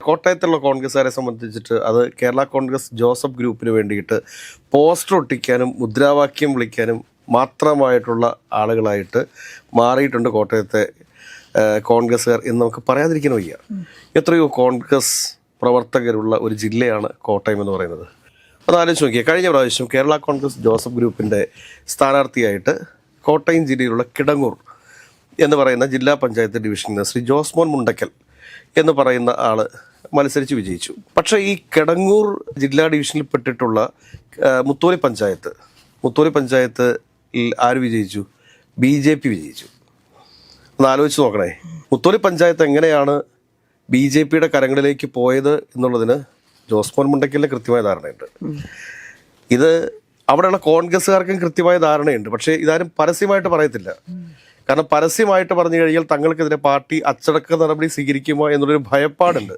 കോട്ടയത്തുള്ള കോൺഗ്രസ്സുകാരെ സംബന്ധിച്ചിട്ട് അത് കേരള കോൺഗ്രസ് ജോസഫ് ഗ്രൂപ്പിന് വേണ്ടിയിട്ട് പോസ്റ്റർ ഒട്ടിക്കാനും മുദ്രാവാക്യം വിളിക്കാനും മാത്രമായിട്ടുള്ള ആളുകളായിട്ട് മാറിയിട്ടുണ്ട് കോട്ടയത്തെ കോൺഗ്രസ്സുകാർ എന്ന് നമുക്ക് പറയാതിരിക്കാൻ വയ്യ. എത്രയോ കോൺഗ്രസ് പ്രവർത്തകരുള്ള ഒരു ജില്ലയാണ് കോട്ടയം എന്ന് പറയുന്നത്. അത് ആലോചിച്ച് നോക്കിയാൽ കഴിഞ്ഞ പ്രാവശ്യം കേരള കോൺഗ്രസ് ജോസഫ് ഗ്രൂപ്പിൻ്റെ സ്ഥാനാർത്ഥിയായിട്ട് കോട്ടയം ജില്ലയിലുള്ള കിടങ്ങൂർ എന്ന് പറയുന്ന ജില്ലാ പഞ്ചായത്ത് ഡിവിഷനിൽ നിന്ന് ശ്രീ ജോസ്മോൻ മുണ്ടക്കൽ എന്ന് പറയുന്ന ആൾ മത്സരിച്ച് വിജയിച്ചു. പക്ഷേ ഈ കിടങ്ങൂർ ജില്ലാ ഡിവിഷനിൽ പെട്ടിട്ടുള്ള മുത്തോലി പഞ്ചായത്തിൽ ആര് വിജയിച്ചു? BJP വിജയിച്ചു. ഒന്ന് ആലോചിച്ച് നോക്കണേ. മുത്തോലി പഞ്ചായത്ത് എങ്ങനെയാണ് BJPയുടെ കരങ്ങളിലേക്ക് പോയത് എന്നുള്ളതിന് ജോസ്മോൻ മുണ്ടക്കലിന് കൃത്യമായ ധാരണയുണ്ട്. ഇത് അവിടെയുള്ള കോൺഗ്രസ്സുകാർക്കും കൃത്യമായ ധാരണയുണ്ട്. പക്ഷേ ഇതാരും പരസ്യമായിട്ട് പറയത്തില്ല. കാരണം പരസ്യമായിട്ട് പറഞ്ഞു കഴിഞ്ഞാൽ തങ്ങൾക്കെതിരെ പാർട്ടി അച്ചടക്ക നടപടി സ്വീകരിക്കുമോ എന്നുള്ളൊരു ഭയപ്പാടുണ്ട്.